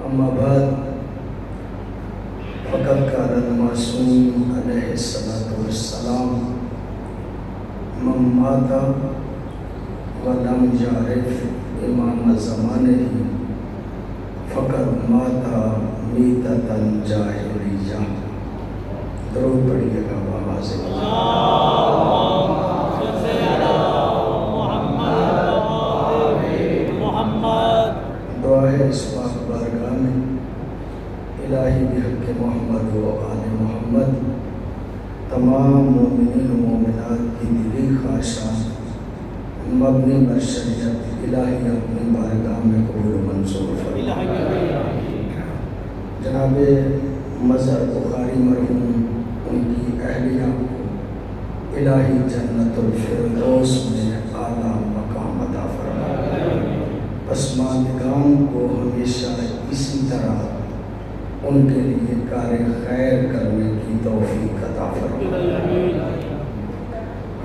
اما بعد فقد قال المعصوم علیہ الصلاۃ والسلام من مات ولم یعرف امام زمانہ فقد مات میتۃ جاہلیہ۔ درود پڑھیے گا آواز دعا ہے اس پاک بارگاہ میں الہی بحق محمد و آل محمد تمام مومنین و مومنات کی دلی خواہشات مبنی بر شریعت الہی اپنی بارگاہ میں قبول و منظور فرمائے۔ جناب مظہر بخاری مرحوم ان کی اہلیہ کو الہی جنت الفردوس میں اعلیٰ مقام عطا فرمائے۔ پسماندگان کو ہمیشہ اسی طرح ان کے لیے کار خیر کرنے کی توفیق عطا فرمائے۔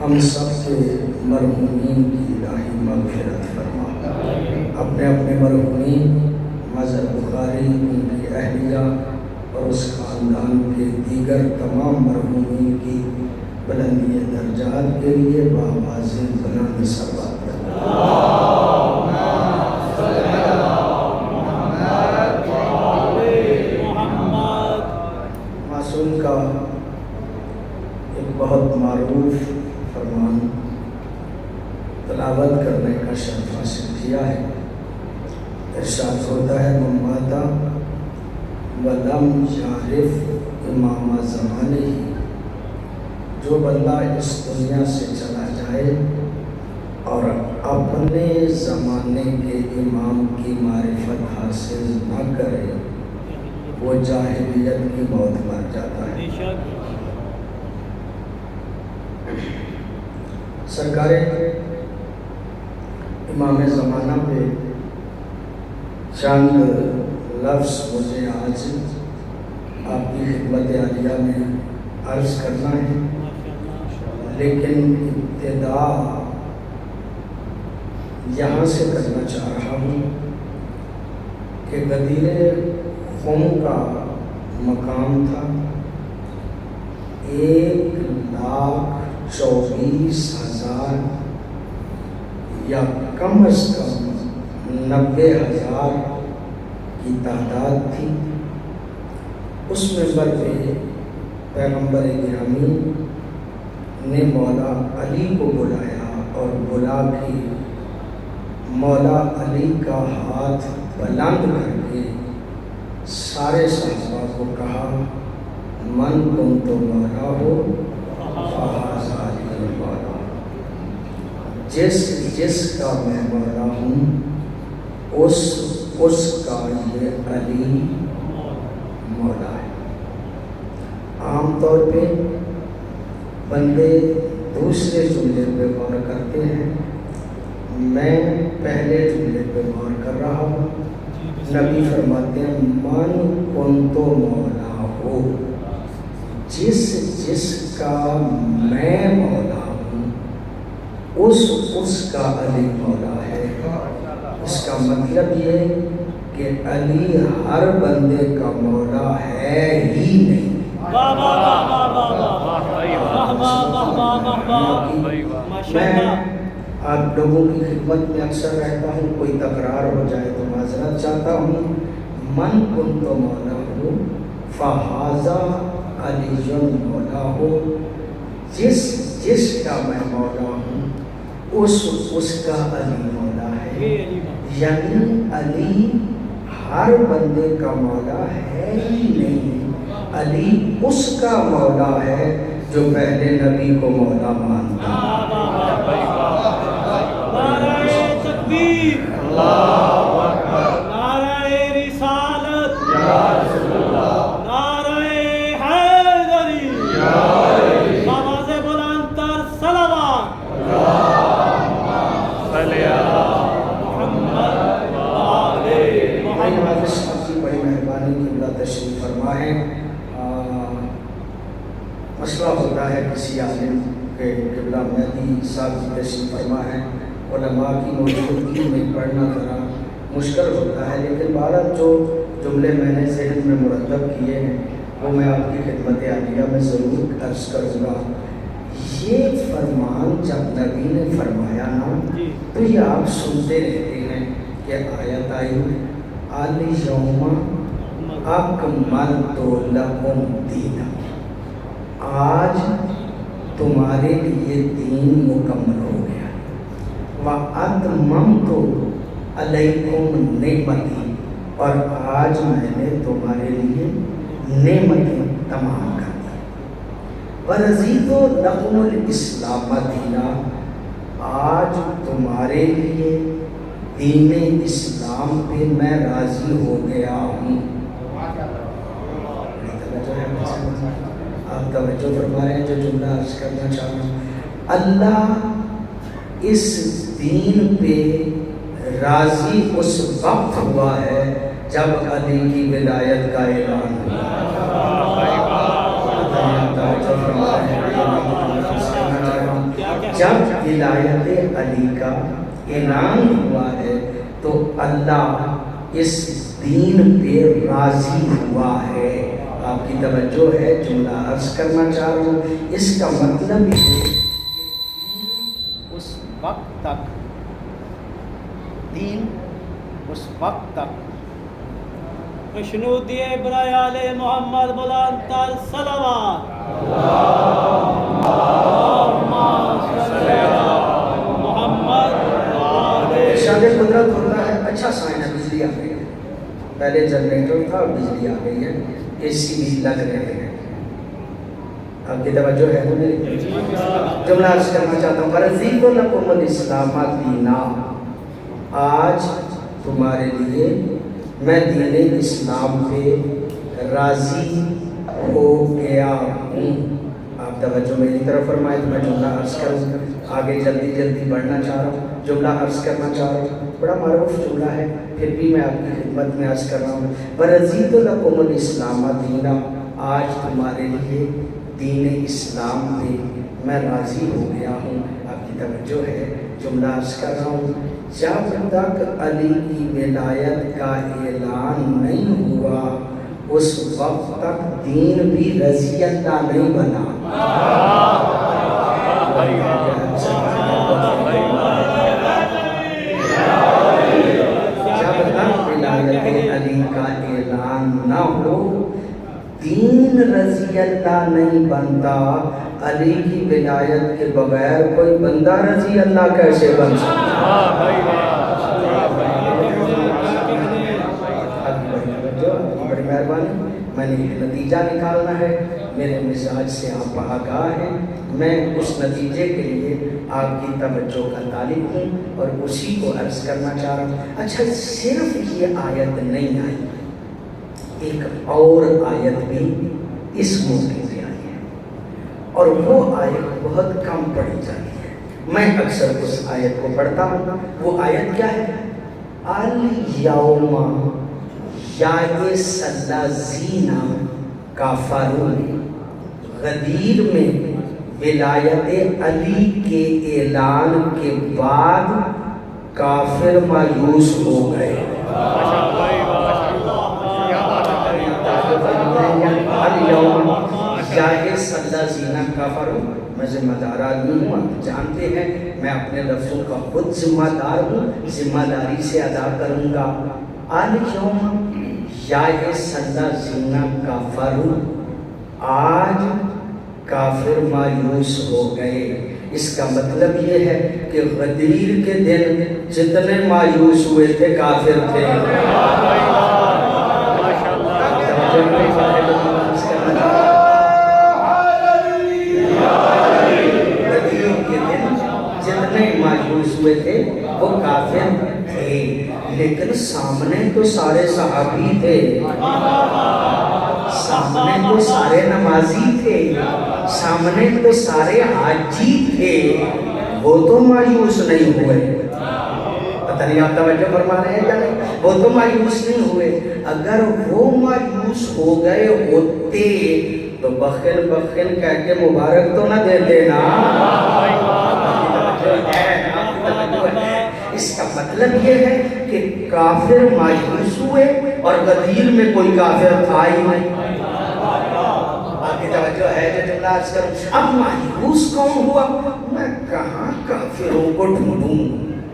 ہم سب کے مرحومین کی الہی مغفرت فرمائے۔ اپنے اپنے مرحومین مظہر بخاری ان کی اہلیہ اور اس خاندان کے دیگر تمام مرحومین کی بلندی درجات کے لیے بآواز بلند صلوات پڑھیں۔ معصوم کا ایک بہت معروف فرمان تلاوت کرنے کا شرف حاصل کیا ہے۔ ارشاد ہوتا ہے من مات ولم یعرف امام زمانہ، جو بندہ اس دنیا سے چلا جائے اور اپنے زمانے کے امام کی معرفت حاصل نہ کرے وہ جاہلیت کی موت مر جاتا ہے۔ سرکار امام زمانہ پہ چند لفظ مجھے آج آپ کی خدمت عالیہ میں عرض کرنا ہے، لیکن ابتدا یہاں سے کرنا چاہ رہا ہوں کہ غدیر خم کا مقام تھا 1,24,000 یا کم از کم 90,000 کی تعداد تھی۔ اس منبر پہ پیغمبر گرامی نے مولا علی کو بلایا اور بلا کے مولا علی کا ہاتھ بلند کر کے سارے صحابہ کو کہا من کنت مولا ہو فہذا علی مولا، جس کا میں مولا ہوں اس کا یہ علی مولا ہے۔ عام طور پہ بندے دوسرے جملے پہ غور کرتے ہیں، میں پہلے جملے پہ غور کر رہا ہوں۔ نبی فرماتے ہیں من کنت مولا ہو، جس کا میں مولا ہوں اس کا علی مولا ہے۔ اس کا مطلب یہ کہ علی ہر بندے کا مولا ہے ہی نہیں۔ میں آپ لوگوں کی خدمت میں اکثر رہتا ہوں، کوئی تکرار ہو جائے تو معذرت چاہتا ہوں۔ من کنت مولا ہو فہذا علی مولا ہو، جس کا میں مولا ہوں اس کا علی مولا ہے۔ یعنی علی ہر بندے کا مولا ہے ہی نہیں، علی اس کا مولا ہے جو پہلے نبی کو مولا مانتا ہے۔ نعرہ تکبیر، اللہ اکبر، نعرہ رسالت، یا رسول اللہ، نعرہ حیدری، یا علی، آواز بلند تر صلوات، اللہم صلی علی محمد وآل محمد۔ بڑی مہربانی کی بلا تشریف فرما ہے۔ مسئلہ ہوتا ہے کسی عالم کے قبلہ مہدی صاحب کی تشریف فرما ہے، علماء کی موجودگی میں پڑھنا ذرا مشکل ہوتا ہے، لیکن بہرحال جملے میں نے ذہن میں مرتب کیے ہیں وہ میں آپ کی خدمت عالیہ میں ضرور عرض کروں گا۔ یہ فرمان جب نبی نے فرمایا نا تو یہ آپ سنتے رہتے ہیں کہ آیت آئی الیوم اکملت لکم دینکم، آج تمہارے لیے دین مکمل ہو گیا، وَأَتْمَمْتُ عَلَيْكُمْ نِعْمَتِي، اور آج میں نے تمہارے لیے نعمتیں تمام کر دی، وَرَضِيتُ لَكُمُ الْإِسْلَامَ دِينًا، آج تمہارے لیے دین اسلام پہ میں راضی ہو گیا ہوں۔ آپ توجہ فرما رہے ہیں جو جملہ عرض کرنا چاہ رہا ہوں، اللہ اس دین پہ راضی اس وقت ہوا ہے جب علی کی ولایت کا اعلان ہوا۔ جب ولایت علی کا اعلان ہوا ہے تو اللہ اس دین پہ راضی ہوا ہے۔ آپ کی توجہ ہے، جملہ عرض کرنا چاہ رہا ہوں، اس کا مطلب یہ اس وقت تک دین اس وقت تک مشنود دیے برائے آل محمد بلند تر صلوات ارشاد قدرت ہوتا ہے، اچھا سائن ہے، بجلی آ گئی ہے، پہلے جنریٹر تھا بجلی آ گئی ہے، اے سی بھی لگ رہے ہیں۔ آپ کی توجہ ہے تو میری جملہ عرض کرنا چاہتا ہوں، وَرَضِيتُ لَكُمُ الْإِسْلَامَ دِينًا، آج تمہارے لیے میں دین اسلام پہ راضی ہو گیا ہوں۔ آپ توجہ میری طرف فرمائے تو میں جملہ عرض کروں، آگے جلدی بڑھنا چاہ رہا ہوں، جملہ عرض کرنا چاہ رہا ہوں، بڑا معروف جملہ ہے پھر بھی میں آپ کی خدمت میں عرض کر رہا ہوں، وَرَضِيتُ لَكُمُ الْإِسْلَامَ دِينًا، آج تمہارے لیے دین اسلام پہ میں راضی ہو گیا ہوں۔ آپ کی توجہ ہے، جملہ عرض کر رہا ہوں، جب تک علی کی ولایت کا اعلان نہیں ہوا اس وقت تک دین بھی رضی اللہ نہیں بنا۔ جب تک ولایت علی کا اعلان نہ ہو دین رضی اللہ نہیں بنتا۔ علی کی ولایت کے بغیر کوئی بندہ رضی اللہ کیسے بن سکتا؟ بڑی مہربانی، میں نے یہ نتیجہ نکالنا ہے، میرے مزاج سے آپ آگاہ ہیں، میں اس نتیجے کے لیے آپ کی توجہ کا طالب ہوں اور اسی کو عرض کرنا چاہ رہا ہوں۔ اچھا، صرف یہ آیت نہیں آئی، ایک اور آیت بھی اس موقع پہ آئی ہے اور وہ آیت بہت کم پڑھی جاتی ہے، میں اکثر اس آیت کو پڑھتا ہوں۔ وہ آیت کیا ہے؟ الیوم یائس الذین کفروا، غدیر میں ولایت علی کے اعلان کے بعد کافر مایوس ہو گئے۔ الیوم یائس الذین کفروا، میں ذمہ دار آدمی ہوں، آپ جانتے ہیں میں اپنے لفظوں کا خود ذمہ دار ہوں، ذمہ داری سے ادا کروں گا۔ الیوم یائس الذین کفروا، آج کافر مایوس ہو گئے۔ اس کا مطلب یہ ہے کہ غدیر کے دن جتنے مایوس ہوئے تھے کافر تھے۔ جتنے مایوس ہوئے تھے وہ کافر تھے، لیکن سامنے تو سارے صحابی تھے، سامنے تو سارے نمازی تھے، سامنے تو سارے حاجی تھے، وہ تو مایوس نہیں ہوئے۔ پتہ نہیں آپ توجہ فرما رہے ہیں یا نہیں؟ وہ تو مایوس نہیں ہوئے۔ اگر وہ مایوس ہو گئے ہوتے تو بخل بخل کہہ کے مبارک تو نہ دیتے نا۔ اس کا مطلب یہ ہے کہ کافر مایوس ہوئے اور غدیر میں کوئی کافر تھا ہی نہیں۔ آپ کی توجہ ہے جو جملہ عرض کروں، اب مایوس کون ہوا؟ میں کہاں کافروں کو ڈھونڈوں،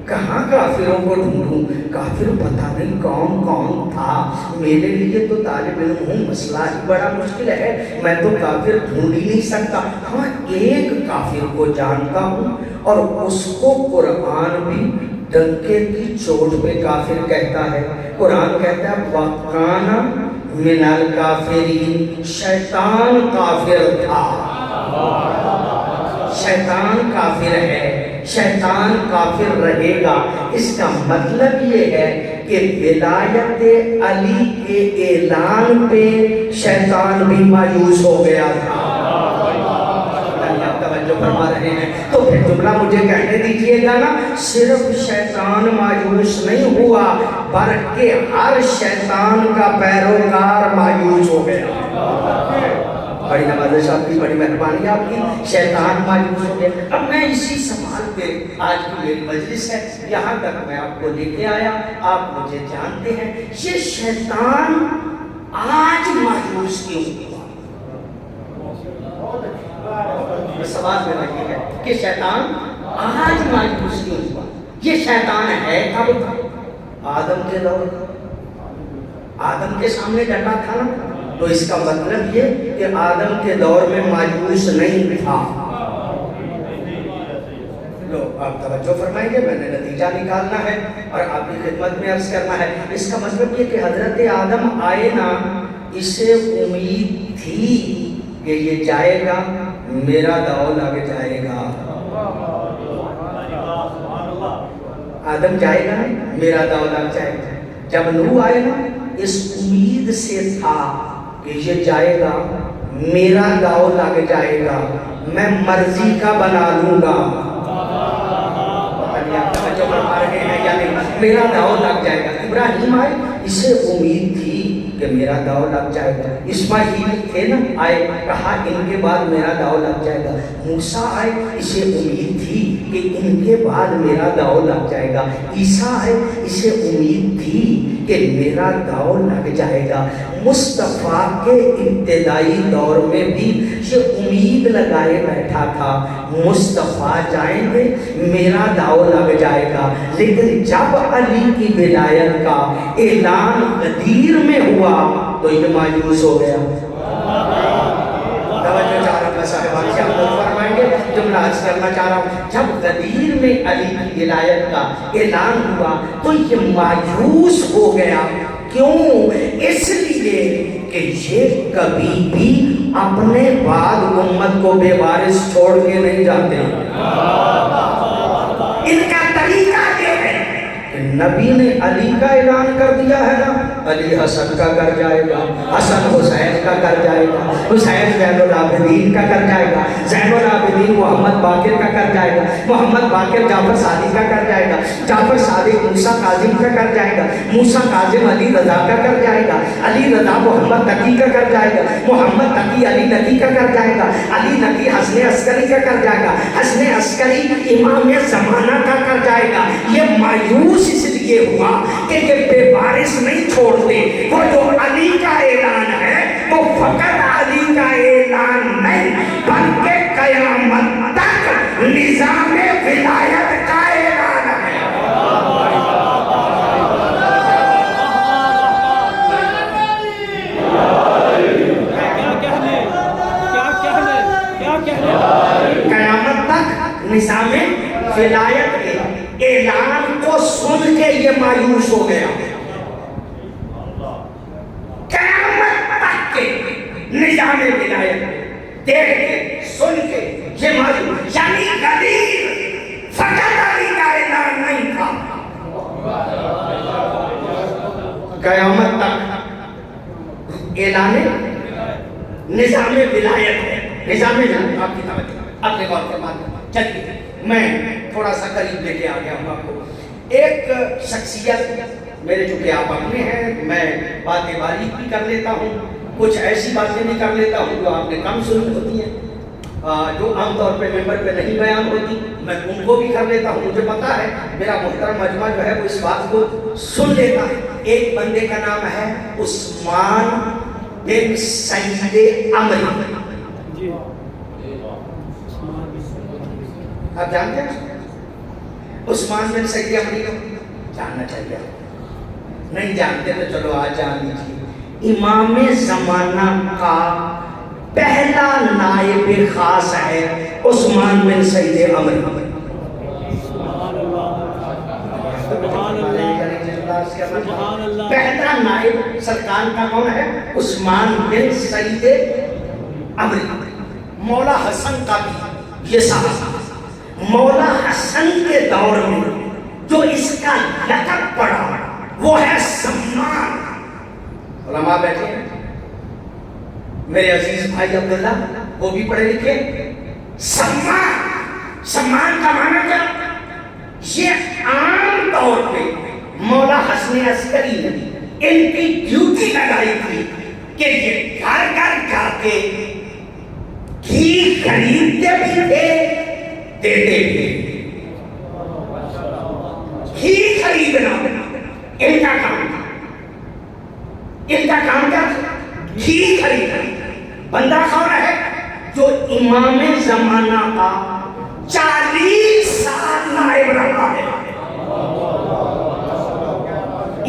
کہاں کافروں کو ڈھونڈوں، کافر پتہ نہیں کون کون تھا۔ میرے لیے تو طالب علم ہوں، مسئلہ ہی بڑا مشکل ہے، میں تو کافر ڈھونڈ ہی نہیں سکتا۔ ہاں ایک کافر کو جانتا ہوں اور اس کو قرآن بھی ڈنکے کی چوٹ پہ کافر کہتا ہے۔ قرآن کہتا ہے وَقَانَ مِنَ الْكَافِرِينَ، شیطان کافر تھا، شیطان کافر ہے، شیطان کافر رہے گا۔ اس کا مطلب یہ ہے کہ ولایت علی کے اعلان پہ شیطان بھی مایوس ہو گیا تھا۔ توجہ فرما رہے ہیں تو پھر جملہ مجھے کہنے دیجئے گا نا، صرف شیطان مایوس نہیں ہوا بلکہ ہر شیطان کا پیروکار مایوس ہو گیا۔ بڑی نواز صاحب کی بڑی مہربانی آپ کی، شیطان مایوس ہو گیا۔ اب میں اسی سوال پہ آج کی میری مجلس ہے، یہاں تک میں آپ کو لے کے آیا، آپ مجھے جانتے ہیں یہ شیطان آج مایوس کیوں ہوا؟ سوال میرا یہ ہے کہ شیطان آج مایوس کیوں ہوا؟ یہ شیطان ہے کب تھا؟ آدم کے دور، آدم کے سامنے ڈٹا تھا نا، تو اس کا مطلب یہ کہ آدم کے دور میں مایوس نہیں تھا۔ لو آپ توجہ فرمائیں گے، میں نے نتیجہ نکالنا ہے اور آپ کی خدمت میں عرض کرنا ہے۔ اس کا مطلب یہ کہ حضرت آدم آئے نا، اسے امید تھی کہ یہ جائے گا میرا داؤ لگ جائے گا، آدم جائے گا میرا داؤ لگ جائے گا۔ جب نوح آئے نا، اس امید سے تھا کہ یہ جائے گا میرا داؤ لگ جائے گا، میں مرضی کا بنا لوں گا۔ یعنی میرا داؤ لگ جائے گا۔ ابراہیم آئے، اسے امید تھی کہ میرا داؤ لگ جائے گا۔ اسماعیل تھے نا، آئے، کہا ان کے بعد میرا داؤ لگ جائے گا۔ موسیٰ آئے، اسے امید تھی کہ ان کے بعد میرا داؤ لگ جائے گا۔ عیسیٰ آئے، اسے امید تھی کہ میرا داؤ لگ جائے گا۔ مصطفیٰ کے ابتدائی دور میں بھی یہ امید لگائے بیٹھا تھا، مصطفیٰ جائیں گے میرا داؤ لگ جائے گا۔ لیکن جب علی کی ولایت کا اعلان غدیر میں ہوا تو یہ مایوس ہو گیا۔ توجہ چاہ رہا ہوں صاحبان سے، آپ لوگ فرمائیں گے، جملہ عرض کرنا چاہ رہا ہوں، جب غدیر میں علی کی ولایت کا اعلان ہوا تو یہ مایوس ہو گیا۔ کیوں؟ اس لیے کہ یہ کبھی بھی اپنے بعد امت کو بے وارث چھوڑ کے نہیں جاتے۔ ان کا طریقہ یہ ہے کہ نبی نے علی کا اعلان کر دیا ہے نا، علی حسن کا کر جائے گا، حسن حسین کا کر جائے گا، حسین زین العابدین کا کر جائے گا، زین العابدین محمد باقر کا کر جائے گا، محمد باقر جعفر صادق کا کر جائے گا، جعفر صادق موسیٰ کاظم کا کر جائے گا، موسیٰ کاظم علی رضا کا کر جائے گا، علی رضا محمد تقی کا کر جائے گا، محمد تقی علی نقی کا کر جائے گا، علی نقی حسن عسکری کا کر جائے گا، حسن عسکری امام زمانہ کا کر جائے گا۔ یہ مایوس اس لیے ہوا کہ یہ بے وارث نہیں چھوڑتے۔ وہ جو علی کا اعلان ہے وہ فقط علی کا اعلان نہیں بلکہ قیامت تک نظام ولایت کا اعلان ہے۔ قیامت تک نظام ولایت کے اعلان کو سن کے یہ مایوس ہو گیا۔ قیامت تک کے نظام ولایت دیکھ کے سن کے یہ مایوس، یعنی غدیر فقط علی کا اعلان نہیں تھا، قیامت تک اعلان نظام ولایت ہے۔ نظام ولایت آپ کی توجہ اپنے غور فرما دیں۔ چلیے میں تھوڑا سا قریب لے کے آ گیا ہوں آپ کو۔ ایک شخصیت، میرے چونکہ آپ اپنے ہیں، میں باتیں باریک بھی کر لیتا ہوں، کچھ ایسی باتیں بھی کر لیتا ہوں جو آپ نے کم سنی ہوتی ہیں، جو عام طور پہ ممبر پہ نہیں بیان ہوتی، میں ان کو بھی کر لیتا ہوں۔ مجھے پتا ہے میرا محترم مجمع جو ہے وہ اس بات کو سن لیتا ہے، ایک بندے کا نام ہے عثمان بن سید عمری. جی آپ جانتے ہیں عثمان بن سید عمری کو؟ جاننا چاہیے. نہیں جانتے تو چلو آج جان لیجیے. امام زمانہ کا پہلا نائب خاص ہے عثمان بن سید عمری. سبحان اللہ سبحان اللہ سبحان اللہ. پہلا نائب سرکار کا کون ہے؟ عثمان بن سید عمری. مولا حسن کا بھی یہ صحابہ. مولا حسن کے دور میں جو اس کا لقب پڑا وہ ہے سمان. علماء بیٹھے ہیں میرے عزیز بھائی عبداللہ، وہ بھی پڑھے لکھے. سمان، سمان کا معنی کیا؟ یہ عام طور پہ مولا حسن عسکری نے ان کی ڈیوٹی لگائی تھی کہ یہ گھر گھر جا کے گھی خریدتے بھی تھے دیتے بھی. گھی خریدنا ان کا کام تھا. ان کا کام کیا تھا؟ گھی خریدنا. بندہ کون ہے؟ جو امام زمانہ کا 40 سال نائب رہا ہے.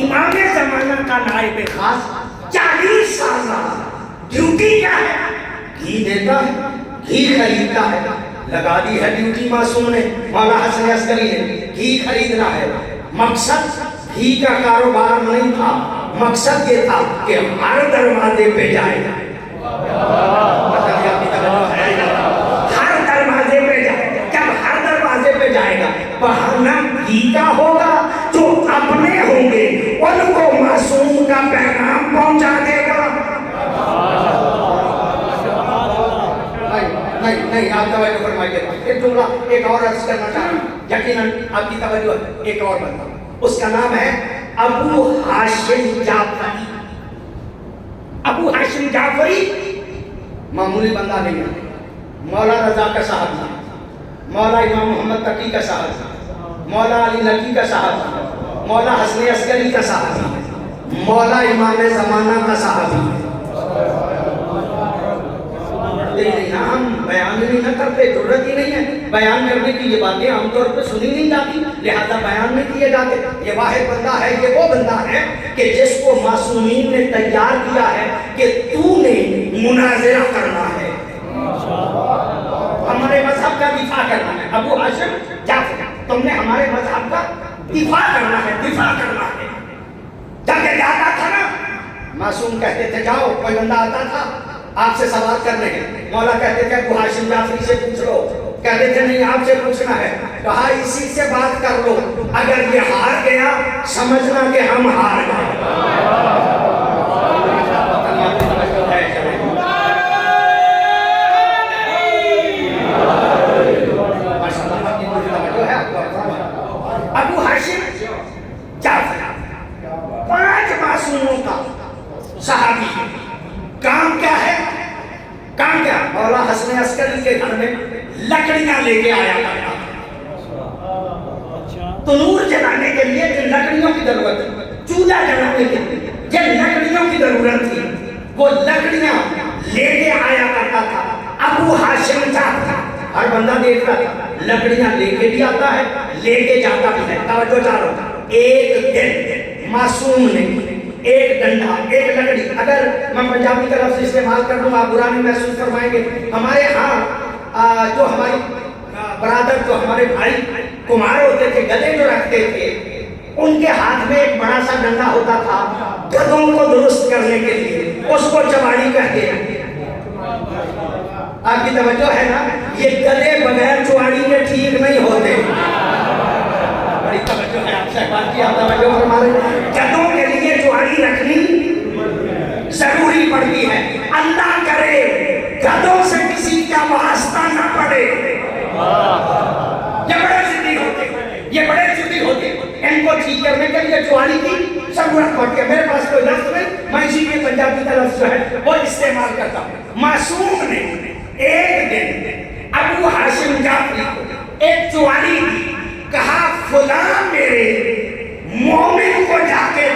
امام زمانہ کا نائب خاص 40 سال رہا. ڈیوٹی کیا ہے؟ گھی دیتا ہے، گھی خریدتا ہے. لگا دی ہے ڈیوٹی معصوم نے، مولا حسن عسکری نے. گھی خریدنا ہے. مقصد گھی کا کاروبار نہیں تھا، مقصد یہ تھا کہ ہر دروازے پہ جائے. ہر دروازے پہ جائے. جب ہر دروازے پہ جائے گا بہانہ گھی کا ہوگا. جو اپنے ہوں گے ان کو معصوم کا پیغام پہنچا دے گا. نہیں آپ توجہ فرمائیے. ایک جملہ ایک اور عرض کرنا چاہ رہا ہوں، یقیناً آپ کی توجہ. ایک اور بندہ، اس کا نام ہے ابو ہاشم جعفری. ابو ہاشم جعفری معمولی بندہ نہیں ہے. مولا رضا کا صاحب تھا، مولا امام محمد تقی کا صاحب تھا، مولا علی نقی کا صاحب تھا، مولا حسن عسکری کا صاحب تھا، مولا امام زمانہ کا صاحب تھا. ہم بیان نہیں نہ کرتے، ضرورت ہی نہیں ہے بیان کرنے کی. یہ باتیں عام طور پہ سنی نہیں جاتی، لہذا بیان نہیں کیے جاتے. یہ واحد بندہ ہے، یہ وہ بندہ ہے کہ جس کو معصومین نے تیار کیا ہے کہ تو نے مناظرہ کرنا ہے، ہمارے مذہب کا دفاع کرنا ہے. ابو ہاشم جعفری، تم نے ہمارے مذہب کا دفاع کرنا ہے، دفاع کرنا ہے. جب یہ جاتا تھا نا، معصوم کہتے تھے جاؤ. کوئی بندہ آتا تھا آپ سے سوال کرنے ہیں، مولا کہتے تھے ابو ہاشم جعفری سے پوچھ لو. کہتے تھے نہیں آپ سے پوچھنا ہے. کہا اسی سے بات کر لو، اگر یہ ہار گیا سمجھنا کہ ہم ہار گئے. ابو ہاشم جعفری 5 معصوموں کا صحابی. کام کیا ہے؟ کام کیا؟ مولا حسن عسکری کے گھر میں لکڑیاں لے کے آیا کرتا. تنور جلانے کے لیے جن لکڑیوں کی ضرورت ہے، چولہا جلانے کے لیے جن لکڑیوں کی ضرورت تھی، وہ لکڑیاں لے کے آیا کرتا تھا. ابو ہاشم جعفری ہر بندہ دیکھتا تھا، لکڑیاں لے کے بھی آتا ہے، لے کے جاتا بھی ہے. توجہ چارو. ایک دن معصوم نے ایک ڈنڈا، ایک لکڑی، اگر میں پنجابی کا لفظ استعمال کر دوں آپ برا نہیں محسوس فرمائیں گے. ہمارے ہاں جو ہماری برادر، جو ہمارے بھائی کمار ہوتے تھے، گدے جو رکھتے تھے، ان کے ہاتھ میں ایک بڑا سا ڈنڈا ہوتا تھا گدوں کو درست کرنے کے لیے. اس کو چواڑی کہتے ہیں. آپ کی توجہ ہے نا؟ یہ گدے بغیر چواڑی کے ٹھیک نہیں ہوتے. بڑی توجہ ہے آپ سے بات کی. آپ توجہ فرما رہے ہیں. گدوں کے لیے چواڑی رکھنی ضروری پڑتی ہے. اللہ کرے گدوں سے کسی کا واسطہ نہ پڑے. یہ بڑے ضدی ہوتے، یہ بڑے ضدی ہوتے. ان کو ٹھیک کرنے کے لیے چواڑی کی ضرورت پڑتی ہے. میرے پاس کوئی لفظ نہیں، میں اسی لیے پنجابی کا لفظ جو ہے وہ استعمال کرتا ہوں. معصوم نے ایک دن ابو ہاشم جعفری کو ایک چواڑی دی. کہا فلاں میرے مومن کو جا کے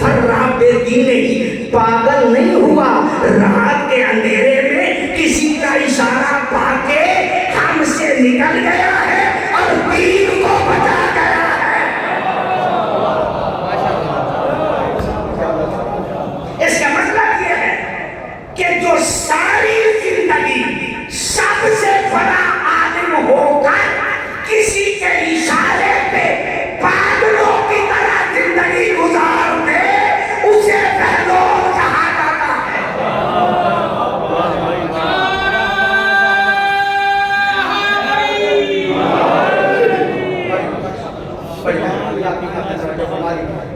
فرّا بے دینہی، پاگل نہیں ہوا، رات کے اندھیرے میں کسی کا اشارہ پا کے ہم سے نکل گیا ہے اور دین کو بچا گیا ہے۔ اس کا مطلب یہ ہے کہ جو ساری زندگی سب سے بڑا عالم ہو کر کسی کے اشارے پہ پاگلوں کی طرح زندگی گزار دے، اسے بہلول کہا جاتا ہے۔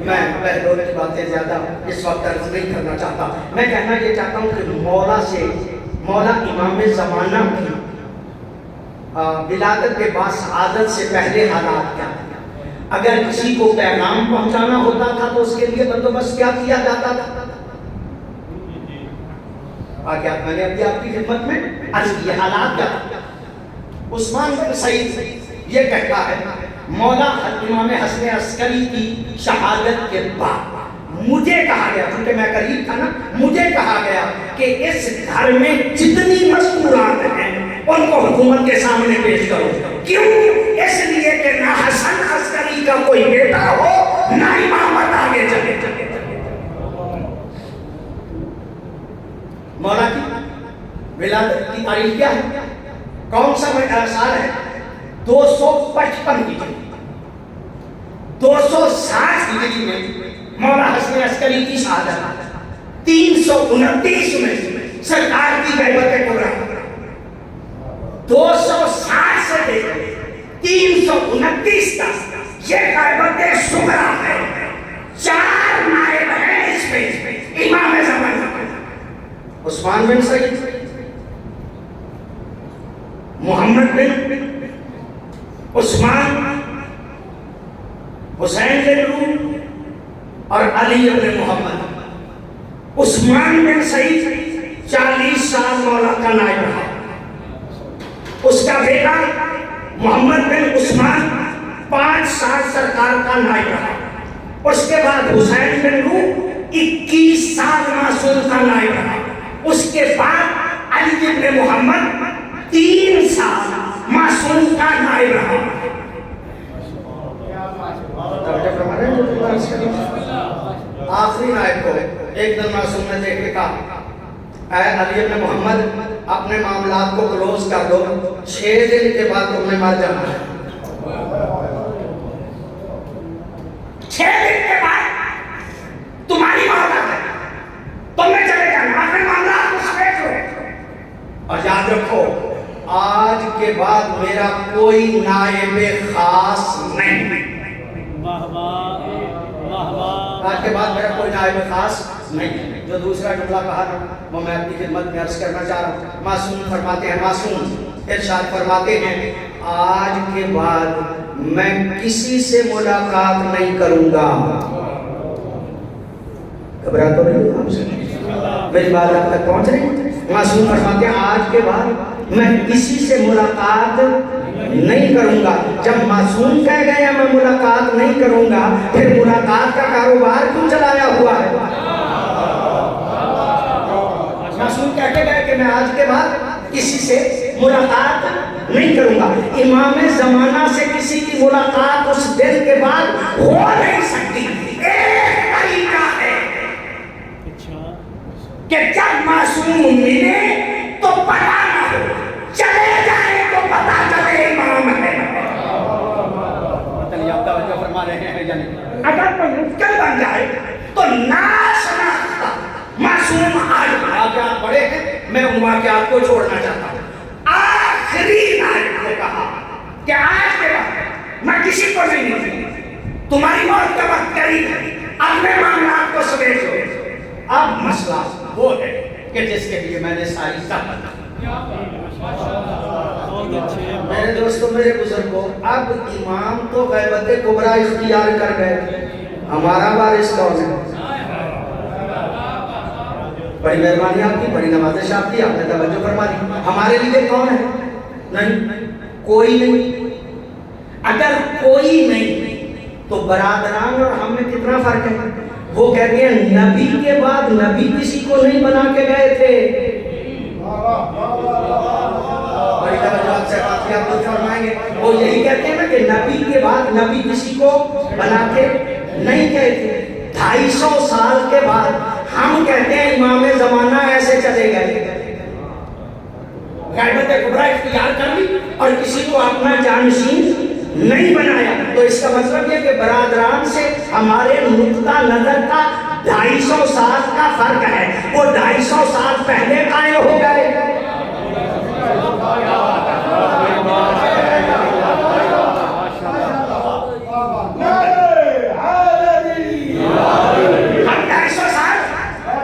میں بہلول کی باتیں زیادہ اس وقت عرض نہیں کرنا چاہتا، میں کہنا یہ چاہتا ہوں کہ مولا امام زمانہ کی ولادت کے بعد سعادت سے پہلے حالات کیا تھے؟ اگر کسی کو پیغام پہنچانا ہوتا تھا تو اس کے لیے بندوبست کیا کیا جاتا تھا؟ آگے میں نے ابھی آپ کی خدمت میں عرض کیا حالات کیا تھا۔ عثمان بن سعید یہ کہتا ہے مولا امام حسن عسکری کی شہادت کے بعد مجھے کہا گیا، کیونکہ میں قریب تھا نا، مجھے کہا گیا کہ اس گھر میں جتنی مذکورات ہیں ان کو حکومت کے سامنے پیش کرو۔ کیوں؟ اس لیے کہ نہ حسن عسکری کا کوئی بیٹا ہو، نہ امامت آگے چلے۔ مولا کی ولادت کی تاریخ کیا ہے؟ کون سا سال ہے؟ 255 ہجری۔ 260 ہجری میں مولا حسن عسکری کی شہادت، 329 میں سرکار کی غیبت کبریٰ، 260 سے لے کر 329 تک یہ غیبت صغریٰ ہے۔ 4 نائب ہیں اس میں امام زمانہ، عثمان بن سعید، محمد بن عثمان، حسین بن روم اور علی بن محمد۔ عثمان بن سعید 40 سال مولا کا نائب رہا، اس کا بیٹا محمد بن عثمان 5 سال سرکار کا نائب رہا، اس کے بعد حسین بن روم 21 سال معصوم کا نائب رہا، اس کے بعد علی بن محمد 3 سال معصوم کا نائب رہا۔ آخری نائب کو ایک دن معصوم نے دیکھ کے کہا اے علی بن محمد اپنے معاملات کو کلوز کر دو، 6 دن کے بعد تم نے مر جانا ہے۔ 6 دن کے بعد تمہاری موت ہے، تم نے چلے جانا، اپنے معاملات کو سمیٹ لو، اور یاد رکھو آج کے بعد میرا کوئی نائب خاص نہیں۔ آج کے بعد میرا کوئی نائب خاص نہیں۔ جو دوسرا جملہ کہا نا وہ میں اپنی خدمت میں عرض کرنا چاہ رہا ہوں۔ معصوم فرماتے ہیں، معصوم ارشاد فرماتے ہیں آج کے بعد میں کسی سے ملاقات نہیں کروں گا۔ گھبرا تو نہیں آپ سے؟ میری بات آپ تک پہنچ رہی؟ معصوم فرماتے ہیں آج کے بعد میں کسی سے ملاقات نہیں کروں گا۔ جب معصوم کہہ گئے میں ملاقات نہیں کروں گا، پھر ملاقات کا کاروبار کیوں چلایا ہوا ہے؟ معصوم کہہ کے گئے کہ میں آج کے بعد کسی سے ملاقات نہیں کروں گا۔ امام زمانہ سے کسی کی ملاقات اس دن کے بعد ہو نہیں سکتی۔ ایک طریقہ ہے کہ جب معصوم ملے تو پتا نہ ہو، چلے جائے تو پتا چلے امام ہے۔ آپ توجہ فرما رہے ہیں یا نہیں؟ اگر کوئی مشکل بن جائے تو ناشناختہ معصوم آج واقعات بڑے ہیں، میں ان واقعات کو چھوڑنا چاہتا ہوں۔ آخری نائب نے کہا کہ آج کے بعد میں کسی کو نہیں ملوں، تمہاری موت کا وقت قریب ہے، اپنے معاملات کو سمیٹ لو۔ اب مسئلہ وہ ہے کہ جس کے لیے میں نے ساری زحمت میرے دوستوں، میرے بزرگوں، اب امام تو غیبت کبریٰ اختیار کر گئے، ہمارا وارث کون ہے؟ بڑی مہربانی آپ کی، بڑی نوازش آپ کی، آپ نے توجہ فرما دی۔ ہمارے لیے کون ہے؟ نہیں، کوئی نہیں۔ اگر کوئی نہیں تو برادران اور ہم میں کتنا فرق ہے؟ وہ کہتے ہیں نبی کے بعد نبی کسی کو نہیں بنا کے گئے تھے. بڑی توجہ سے بات آپ لوگ فرمائیں گے. وہ یہی کہتے ہیں نا کہ نبی کے بعد نبی کسی کو بنا کے نہیں گئے تھے. 250 سال کے بعد ہم کہتے ہیں امام زمانہ ایسے چلے گئے. غیبت کبریٰ اختیار کر لی اور کسی کو اپنا جانشین نہیں بنایا. تو اس کا مطلب یہ کہ برادران سے ہمارے نقطہ نظر کا 250 سال کا فرق ہے. وہ 250 سال پہلے قائم ہو گئے. ہم 250 سال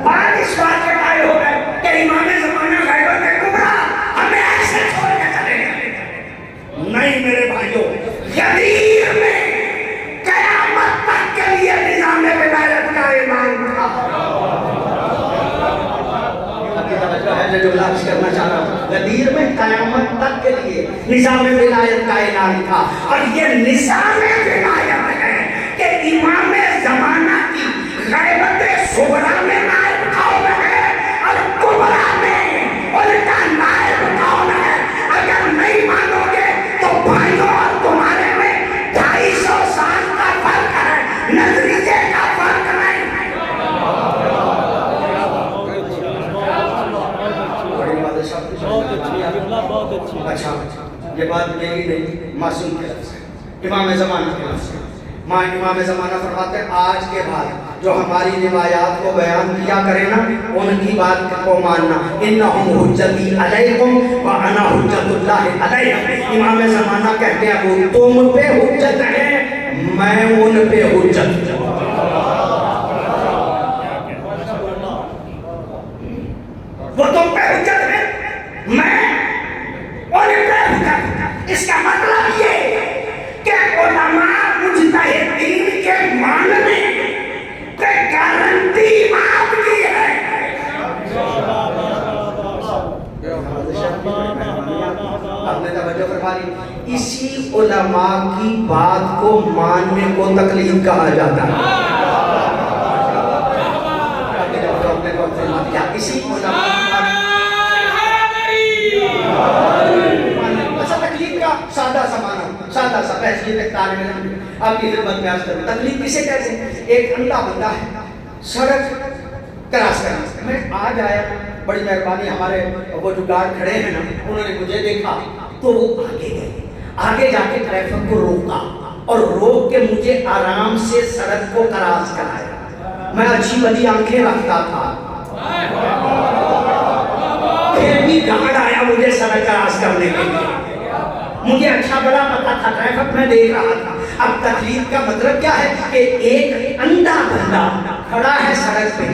بعد اس بات کے قائم ہو گئے کہ امام زمانہ غیبت کبریٰ ہمیں ایسے چھوڑ کے چلے گئے. نہیں میرے بھائیوں، غدیر میں قیامت تک کے لیے نظام ولایت کا اعلان تھا. جو جملہ کرنا چاہ رہا ہوں، غدیر میں قیامت تک کے لیے نظام ولایت کا اعلان تھا. اور یہ نظام ولایت ہے کہ امام زمانہ کی غیبت صغریٰ میں نائب کون ہے اور کبریٰ میں ان کا نائب کون ہے. اگر نہیں مانو گے تو بھائیوں اور تمہارے میں 250 سال کا فرق ہے، نظریے کا فرق نہیں. بہت اچھی. اچھا یہ بات میری نہیں، معصوم کے لفظ ہے، امام زمانہ کے لفظ ہے. امام زمانہ فرماتے ہیں آج کے بعد جو ہماری روایات کو بیان کیا کرے نا، ان کی بات کو ماننا. انہم حجتی علیکم وانا حجت اللہ علیہم. امام زمانہ کہتے ہیں وہ تم پہ حجت ہے، میں ان پہ حجت ہوں. وہ تم پہ حجت ہے، میں ان پہ حجت ہوں. اس کا مطلب یہ کہ علماء مجتہدین کے ماننے پہ گارنٹی آپ کی ہے. آپ نے توجہ فرما لی. اسی علماء کی بات کو ماننے کو تقلید کہا جاتا ہے. اسی علماء سادہ سمانا، سادہ سا بحثیت ایک طالب علم آپ کی خدمت میں عرض کروں. تقلید کسے کہتے ہیں؟ ایک اندھا بندہ ہے، سڑک کراس کرنا. میں آج آیا، بڑی مہربانی، ہمارے وہ جو گارڈ کھڑے ہیں نا، انہوں نے مجھے دیکھا تو وہ آگے گئے، آگے جا کے ٹریفک کو روکا اور روک کے مجھے آرام سے سڑک کو کراس کرایا. میں اچھی بڑی آنکھیں رکھتا تھا، پھر بھی گارڈ آیا مجھے سڑک کراس کرنے کے لیے. مجھے اچھا بڑا پتا تھا، ٹریفک میں دیکھ رہا تھا. اب تقلید کا مطلب کیا ہے کہ ایک اندھا بندہ کھڑا ہے سڑک پہ،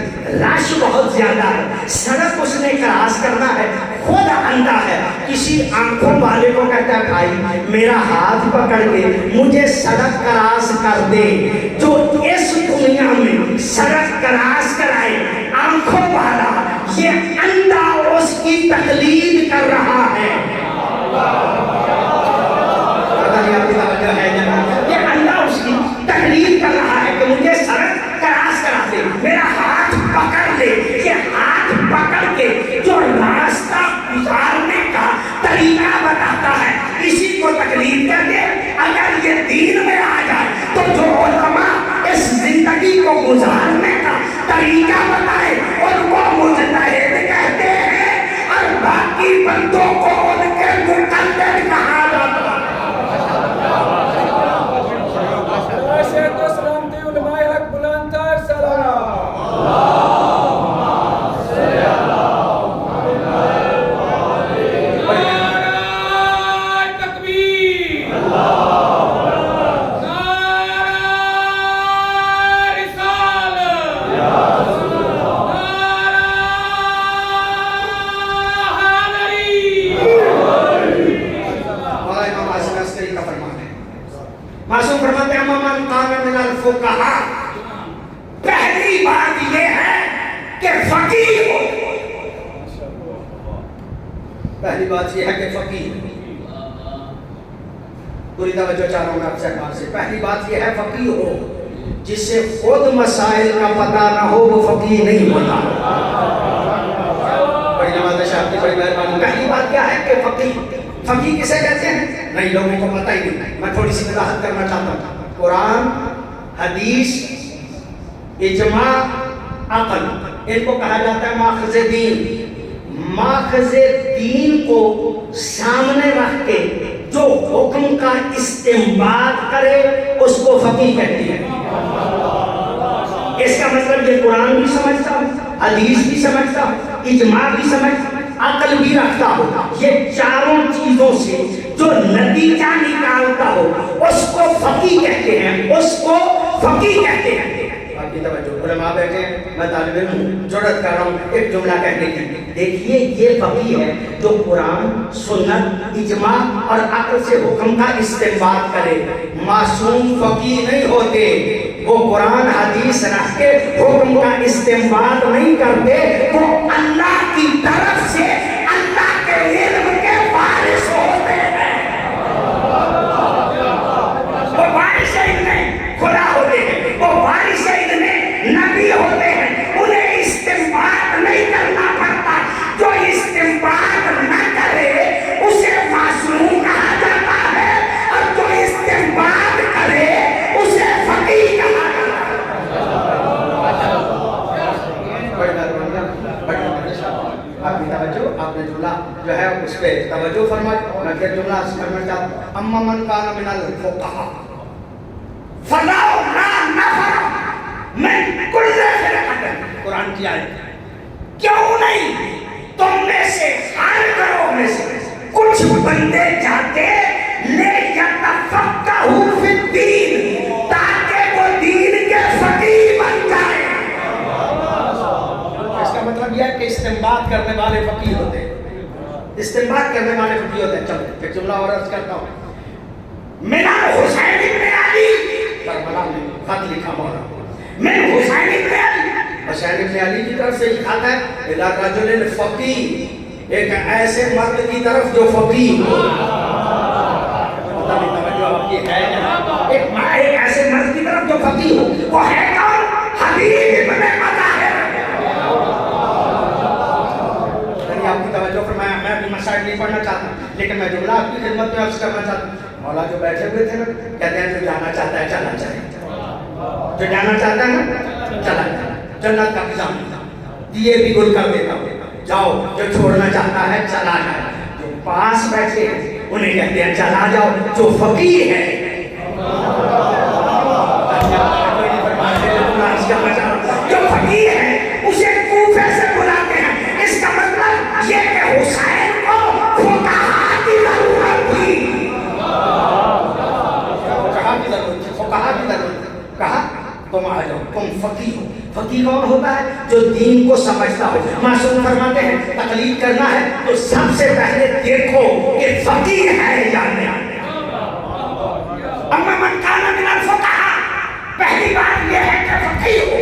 رش بہت زیادہ ہے، سڑک اس نے کراس کرنا ہے، خود اندھا ہے. کسی آنکھوں والے کو کہتا ہے بھائی میرا ہاتھ پکڑ کے مجھے سڑک کراس کر دے. جو اس دنیا میں سڑک کراس کرائے آنکھوں والا، یہ اندھا اس کی تقلید کر رہا ہے. یہ اللہ اس کی تقلید کر رہا ہے کہ مجھے سڑک کراس کرا دے، میرا ہاتھ پکڑ لے. یہ ہاتھ پکڑ کے جو راستہ گزارنے کا طریقہ بتاتا ہے، اسی کو تقلید کر دے. اگر یہ دین میں آ جائے تو جو علماء اس زندگی کو گزارنے کا طریقہ بتائے ان کو مجتہد کہتے ہیں، اور باقی بندوں کو ان کے مقلد کہا جاتا ہے. معصوم فرماتے ہیں من کان من الفقہاء، پہلی بات یہ ہے کہ فقیہ ہو. پہلی بات یہ ہے کہ فقیہ. پوری توجہ چاہ رہا ہوں میں آپ سے. پہلی بات یہ ہے فقیہ ہو. جسے خود مسائل کا پتہ نہ ہو وہ فقیہ نہیں ہوتا. بڑی نواز شاہ کی بڑی مہربانی. پہلی بات کیا ہے کہ فقیہ کسے کہتے ہیں؟ نہیں لوگوں کو پتہ ہی نہیں. میں تھوڑی سی وضاحت کرنا چاہتا ہوں. قرآن، حدیث، اجماع، عقل، ان کو کہا جاتا ہے ماخذ دین. ماخذ دین کو سامنے رکھ کے جو حکم کا استنباط کرے اس کو فقیہ کہتے ہیں. اس کا مطلب یہ قرآن بھی سمجھتا ہو، حدیث بھی سمجھتا ہو، اجماع بھی سمجھتا ہو، عقل بھی رکھتا ہو. یہ چاروں چیزوں سے جو نتیجہ نکالتا ہو اس کو فقیہ کہتے ہیں. اس کو فقیہ کہتے ہیں. آپ کی توجہ، علماء بیٹھے ہیں، میں طالب علم ہوں، جرأت کر رہا ہوں ایک جملہ کہنے کی. دیکھیے یہ فقیہ ہے جو قرآن، سنت، اجماع اور عقل سے حکم کا استنباط کرے. معصوم فقیہ نہیں ہوتے. وہ قرآن حدیث رکھ کے حکم کا استنباط نہیں کرتے. وہ اللہ کی طرف سے اللہ کے علم کے وارث ہوتے ہیں. وہ وارث علم میں خدا ہوتے ہیں. وہ وارث علم میں نبی ہوتے ہیں. انہیں استنباط نہیں کرنا پڑتا. جو استنباط نہ کرے اسے معصوم کہا جاتا ہے اور جو استنباط کرے اسے فقیہ کہا جاتا ہے. آپ کی توجہ، آپ نے جملہ جو ہے اس پہ توجہ فرمائی. میں پھر جملہ کرنا چاہتا ہوں. اما من کان من الفقہاء فلولا نفر من کل فرقۃ. قرآن کی آیت. کیوں نہیں تم میں سے ہر گروہ میں سے کچھ بندے جاتے لیتفقہوا فی الدین، تاکہ وہ دین کے فقیہ بن جائیں. اس کا مطلب یہ ہے کہ استنباط کرنے والے فقیہ ہوتے ہیں. استنباط کرنے والے فقیہ ہوتے ہیں. چلو ایک جملہ اور عرض کرتا ہوں. من حسین ابن علی، کربلا میں خط لکھا مولا. من حسین ابن علی، حسین ابن علی کی طرف سے یہ خط ہے. الی رجل فقیہ، ایک ایسے مرد کی طرف جو فقیہ ہو. ایک ایسے مرد کی طرف جو فقیہ ہو. وہ ہے کون؟ حبیب ابن مطہر. آپ کی توجہ فرمایا. میں بھی مسائل نہیں پڑھنا چاہتا لیکن میں جملہ آپ کی خدمت میں عرض کرنا چاہتا ہوں. مولا جو بیٹھے ہوئے تھے نا کہتے ہیں جو جانا چاہتا ہے چلا جائے. جو جانا چاہتا ہے نا چلا جائے. جنت کا نظام دیے بھی گل کر دیتا ہوں. جاؤ. جو چھوڑنا چاہتا ہے چلا جائے. جو پاس بیٹھے ہیں انہیں کہتے ہیں چلا جاؤ. جو فقیہ ہے جو فقیہ ہے اسے کوفے سے بلاتے ہیں. اس کا مطلب یہ کہ حسین کو فقہاء کی ضرورت تھی. فقہاء کی ضرورت تھی. فقہاء کی ضرورت تھی. کہا تم آ جاؤ، تم فقیہ ہو. فقیہ کون ہوتا ہے؟ جو دین کو سمجھتا ہو. معصوم فرماتے ہیں تقلید کرنا ہے تو سب سے پہلے دیکھو کہ فقیہ ہے یا نہیں. اما من کان من الفقہاء، پہلی بات یہ ہے کہ فقیہ ہو.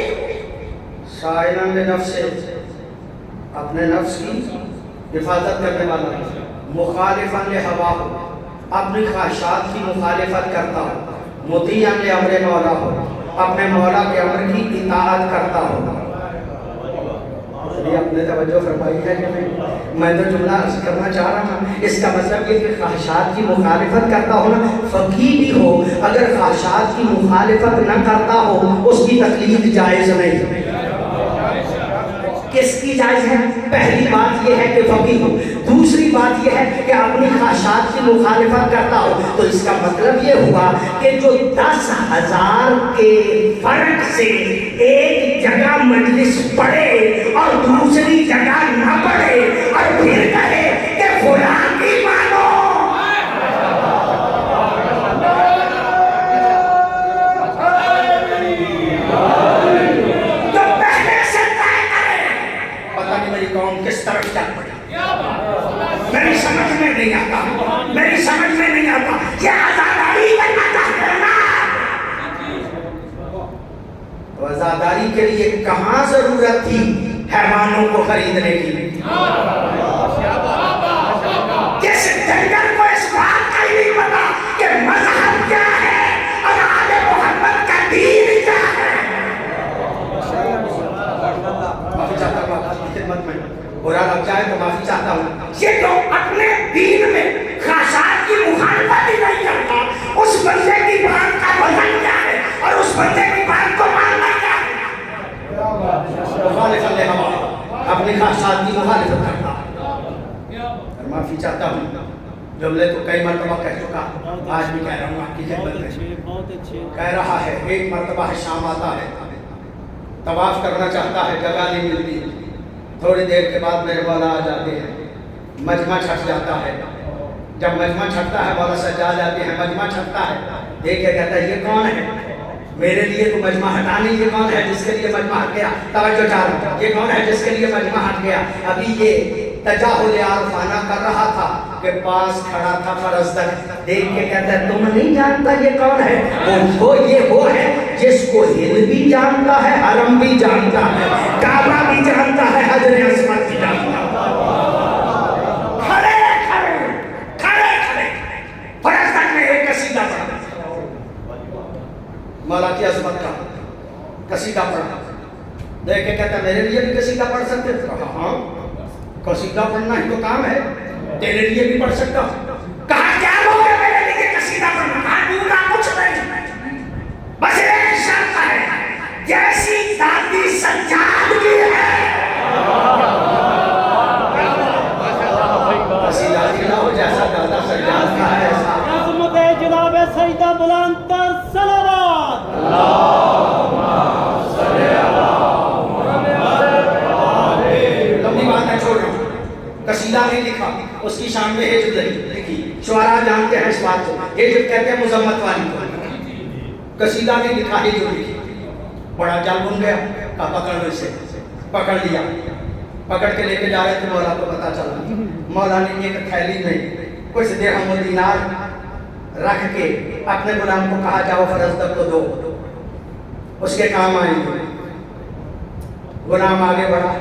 سائلا لنفسہ، اپنے نفس کی حفاظت کرنے والا. مخالفا لہواہ، اپنی خواہشات کی مخالفت کرتا ہو. مطیعا لامر مولا ہو، اپنے مولا کے امر کی اطاعت کرتا ہو. یہ اپنے توجہ فرمائی ہے کہ میں تو جملہ عرض کرنا چاہ رہا ہوں. اس کا مطلب یہ کہ خواہشات کی مخالفت کرتا ہو نا. فقیہ بھی ہو اگر خواہشات کی مخالفت نہ کرتا ہو اس کی تقلید جائز نہیں. کس کی جائز ہے؟ پہلی بات یہ ہے کہ فقیہ ہو. دوسری بات یہ ہے کہ اپنی خواہشات کی مخالفت کرتا ہو. تو اس کا مطلب یہ ہوا کہ جو 10,000 کے فرق سے ایک جگہ مجلس پڑھے اور دوسری جگہ نہ پڑھے اور پھر کہے کہ فلاں کی مانو، کس طرف چل پڑی. میری سمجھ میں نہیں آتا. میری سمجھ میں نہیں آتا. یہ آزاداری کرنا چاہتے ہیں نا. تو آزاداری کے لیے کہاں ضرورت تھی حیوانوں کو خریدنے کی؟ کس جنگل کو اس بات کا ہی نہیں پتا کہ مذہب کیا ہے اور آل محمد کا دین کیا خدمت میں برا لگ جائے تو معافی چاہتا ہوں. یہ تو اپنے دین میں خواہشات کی مخالفت ہی نہیں کرتا, اس بندے کی بات کا وزن کیا ہے اور اس بندے کی بات کو ماننا کیا ہے؟ مخالفت ہوا, اپنی خواہشات کی مخالفت کرتا. معافی چاہتا ہوں, جملے تو کئی مرتبہ کہہ چکا, آج بھی کہہ رہا ہوں آپ کی خدمت میں. بہت اچھے. کہہ رہا ہے, ایک مرتبہ ہے شام آتا ہے, طواف کرنا چاہتا ہے, جگہ نہیں ملتی. تھوڑی دیر کے بعد میرے مولا آ جاتے ہیں, مجمع چھٹ جاتا ہے. جب مجمع چھٹتا ہے مولا سجاد جاتے ہیں, مجمع چھٹتا ہے, دیکھ کے کہتا ہے یہ کون ہے میرے لیے تو مجمع ہٹا نہیں, یہ کون ہے جس کے لیے مجمع ہٹ گیا؟ توجہ چاہتا, یہ کون ہے جس کے لیے مجمع ہٹ گیا؟ ابھی یہ تجاہل عارفانہ کر رہا تھا کہ پاس کھڑا تھا فرزدق, دیکھ کے کہتا ہے تم نہیں جانتا یہ کون ہے؟ وہ ہے جس کو ہل بھی جانتا ہے, حرم بھی جانتا ہے, کعبہ بھی جانتا ہے, حجر اسود بھی جانتا ہے. کھڑے فرزدق نے ایک قصیدہ پڑھا, مولا کی عظمت کا قصیدہ پڑھا. دیکھ کے کہتا ہے میرے لیے بھی قصیدہ پڑھ سکتے ہو؟ کہا ہاں, قصیدہ پڑھنا ہی تو کام ہے, تیرے لیے بھی پڑھ سکتا ہوں. کہا کیا لوگ ہیں میرے لیے قصیدہ پڑھنا؟ کہا دونوں کچھ نہیں, بس ایک شرط ہے, جیسی دادی سجاد کی ہے قصیدہ کھلا ہو جیسا دادا سجاد کا ہے. عظمت جناب سیدہ بلند تر صلوات. لمبی بات ہے, چھوڑ رہا ہوں. قصیدہ نہیں لکھا, اس کی شان میں ہجر لکھی. شعراء جانتے ہیں اس بات کو, ہجر کہتے ہیں مذمت والی کو. قصیدہ نہیں لکھا, ہجر لکھی. بڑا جل بن گیا, کہا پکڑ لو اسے. پکڑ لیا, پکڑ کے لے کے جا رہے تھے, مولا کو پتا چلا. مولا نے ایک تھیلی میں کچھ درہم و دینار رکھ کے اپنے غلام کو کہا جاؤ فرزدق کو دو, اس کے کام آئیں گے. غلام آگے بڑھا,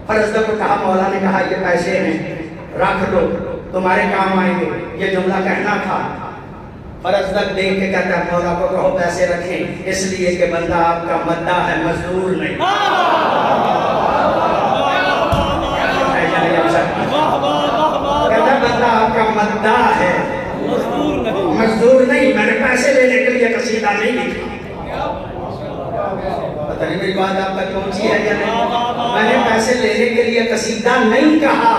فرزدق کو کہا, مولا نے کہا یہ پیسے ہیں, رکھ لو, تمہارے کام آئیں گے. یہ جملہ کہنا تھا. فرزدق دیکھ کے کہتا ہے مولا کو کہو پیسے رکھیں, اس لیے کہ بندہ آپ کا مداح ہے, مزدور نہیں. کہتا بندہ آپ کا مداح ہے, مزدور نہیں. میں نے پیسے لینے کے لیے قصیدہ نہیں لکھا. پتہ نہیں میری بات آپ تک پہنچی ہے یا نہیں. میں نے پیسے لینے کے لیے قصیدہ نہیں کہا,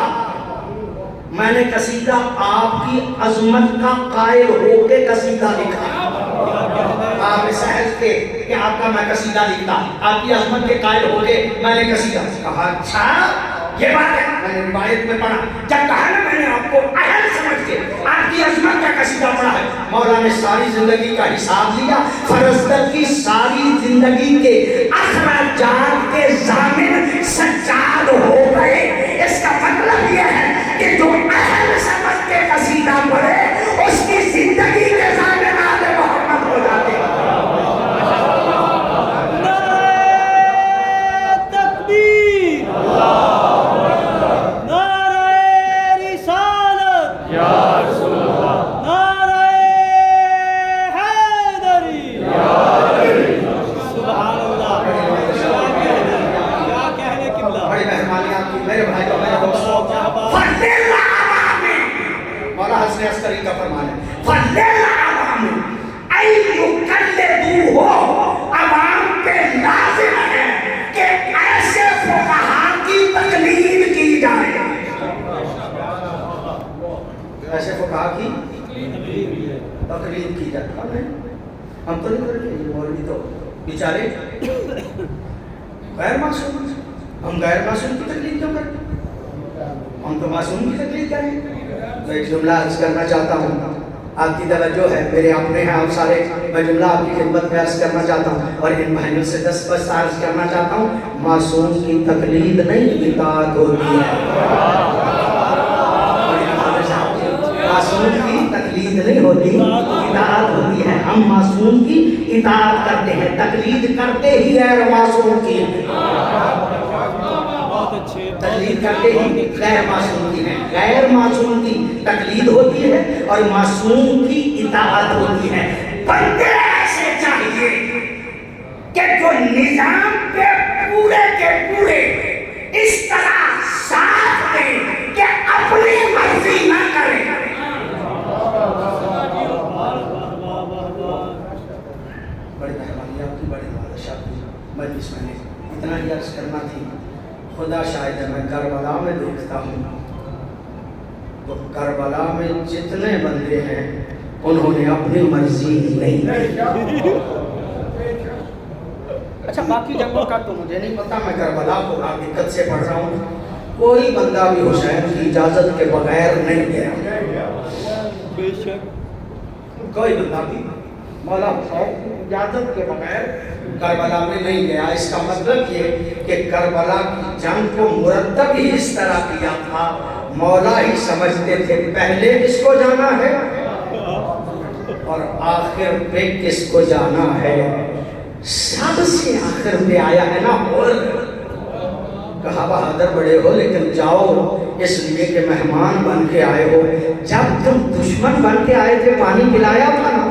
میں نے قصیدہ آپ کی عظمت کا قائل ہو کے قصیدہ لکھا. آپ سہل کے کہ آپ کا میں قصیدہ لکھتا, آپ کی عظمت کے قائل ہو کے میں نے قصیدہ کہا. اچھا یہ بات ہے, میں نے روایت میں پڑھا. جب کہا نا میں نے آپ کو اہل سمجھ کے آپ کی عظمت کا قصیدہ پڑھا ہے. مولا نے ساری زندگی کا حساب لیا, فرزدق کی ساری زندگی کے اخراجات کے ضامن سجاد ہو گئے. اس کا مطلب یہ ہے کہ جو اہل سمجھ کے قصیدہ پڑھے اس کی زندگی کے ضامن آل محمد ہو جاتے ہیں. کا فرمان ہے فَلِلْ عَوَامِ اَن يُقَلِّدُوهُ, عوام پہ لازم ہے کہ ایسے فقہاء کی تقلید کی جائے. ایسے فقہاء کی تقلید کی جائے. ہم تو نہیں کرتے, یہ مولوی تو بیچارے غیر معصوم. ہم غیر معصوم کی تقلید کیوں کرتے؟ ہم تو معصوم کی تقلید کریں. تو ایک جملہ عرض کرنا چاہتا ہوں, آپ کی توجہ ہے, میرے اپنے ہیں آپ سارے. میں جملہ آپ کی خدمت میں عرض کرنا چاہتا ہوں اور ان بہنوں سے دستبست عرض کرنا چاہتا ہوں. معصوم کی تقلید نہیں, اطاعت ہوتی ہے. معصوم کی تقلید نہیں ہوتی, اطاعت ہوتی ہے. ہم معصوم کی اطاعت کرتے ہیں, تقلید کرتے ہی غیر معصوم کی. تقلید کرتے ہی غیر معصوم کی ہے. غیر معصوم کی تقلید ہوتی ہے اور معصوم کی اطاعت ہوتی ہے. بندے ایسے چاہیے کہ جو نظام پہ پورے کے پورے اس طرح ساتھ دیں کہ اپنی مرضی نہ کریں. بڑی مہربانی آپ کی، بڑی بادشاہ کی مجلس میں نے اتنا ہی عرض کرنا تھی. خدا شاہد ہے میں کربلا میں دیکھتا ہوں تو کربلا میں جتنے بندے ہیں انہوں نے اپنی مرضی نہیں کی. اچھا باقی جگہوں کا تو مجھے نہیں پتا، میں کربلا کو بڑا دقت سے پڑھ رہا ہوں. کوئی بندہ بھی حسین کی اجازت کے بغیر نہیں گیا، بے شک کوئی بندہ بھی مولا حسین کی اجازت کے بغیر کربلا میں نہیں گیا. اس کا مطلب یہ کہ کربلا کی جنگ کو مرتب ہی اس طرح کیا تھا. مولا ہی سمجھتے تھے پہلے کس کو جانا ہے اور آخر پہ کس کو جانا ہے. سب سے آخر پہ آیا ہے نا، اور کہا بہادر بڑے ہو لیکن جاؤ اس لیے کہ مہمان بن کے آئے ہو. جب تم دشمن بن کے آئے تھے پانی پلایا تھا نا.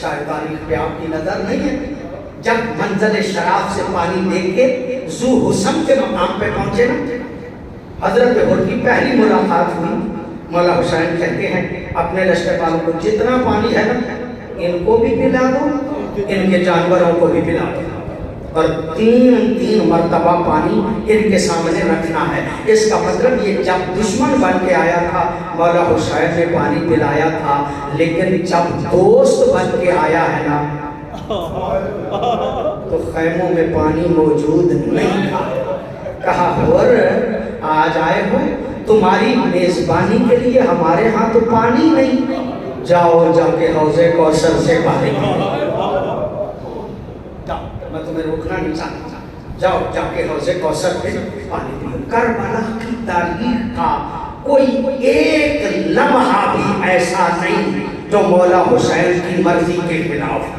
شاید تاریخ پہ آپ کی نظر نہیں ہے. جب منزل شراب سے پانی دے کے ذو حسن کے مقام پہ پہنچے نا، حضرت عمر کی پہلی ملاقات ہوئی. مولا حسین کہتے ہیں اپنے لشکر والوں کو جتنا پانی ہے نا ان کو بھی پلا دو، ان کے جانوروں کو بھی پلا دو، اور تین مرتبہ پانی ان کے سامنے رکھنا ہے. اس کا مطلب یہ جب دشمن بن کے آیا تھا مولا حسین نے پانی پلایا تھا، لیکن جب دوست بن کے آیا ہے نا تو خیموں میں پانی موجود نہیں تھا. کہا اور آج آئے ہو تمہاری میزبانی کے لیے، ہمارے ہاں تو پانی نہیں، جاؤ جا کے حوض کوثر سے پانی جاؤ. میں تمہیں روکنا نہیں چاہتا، جاؤ جا کے حوض کوثر پہ پانی پیو. کربلا کی تاریخ کا کوئی ایک لمحہ بھی ایسا نہیں جو مولا حسین کی مرضی کے خلاف.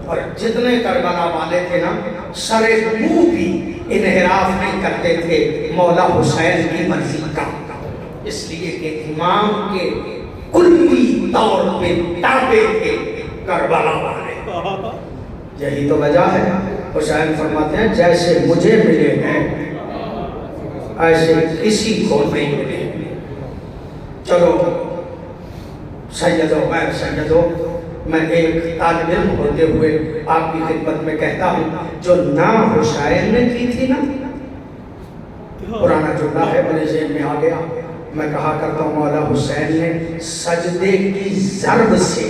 اور جتنے کربلا والے تھے نا سر منہ بھی انحراف نہیں کرتے تھے مولا حسین کی مرضی کا، اس لیے کہ امام کے کلی طور پہ تابع تھے کربلا والے. یہی تو وجہ ہے حسین فرماتے ہیں جیسے مجھے ملے ہیں ایسے کسی کو نہیں ملے. چلو سیدو غیر سیدو، میں ایک طالب علم ہوتے ہوئے آپ کی خدمت میں کہتا ہوں جو نام حسین نے کی تھی نا، پرانا جملہ ہے میرے ذہن میں آ گیا. میں کہا کرتا ہوں مولا حسین نے سجدے کی ضرب سے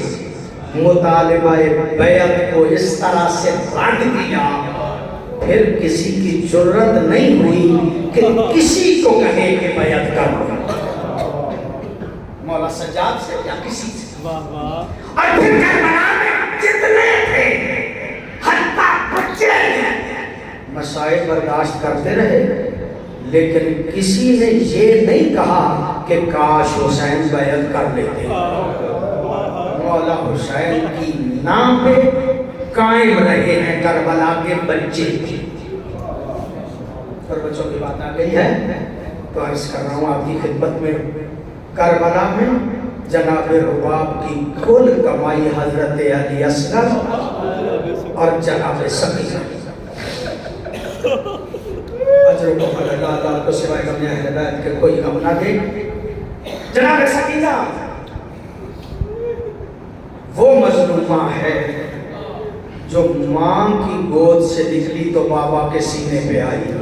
مطالبہ بیعت کو اس طرح سے رد دیا، پھر کسی کی جرت نہیں ہوئی کہ کسی کو کہے کہ بیعت کرو. مولا سجاد سے یا کسی سے. اور پھر کربلا میں جتنے تھے حتیٰ بچے مسائل برداشت کرتے رہے، لیکن کسی نے یہ نہیں کہا کہ کاش حسین بیعت کر لیتے. مولا حسین کی نام پہ قائم رہے ہیں کربلا کے بچے. اور بچوں کی بات آ گئی ہے تو عرض کر رہا ہوں آپ کی خدمت میں، کربلا میں جناب رباب کی کل کمائی حضرت علی اصغر اور جناب سقینہ، اجر کو اللہ کو سوائے غم اہل بیت کے کوئی غم نہ دے. جناب سقینہ وہ مظلومہ ہے جو ماں کی گود سے نکلی تو بابا کے سینے پہ آئی،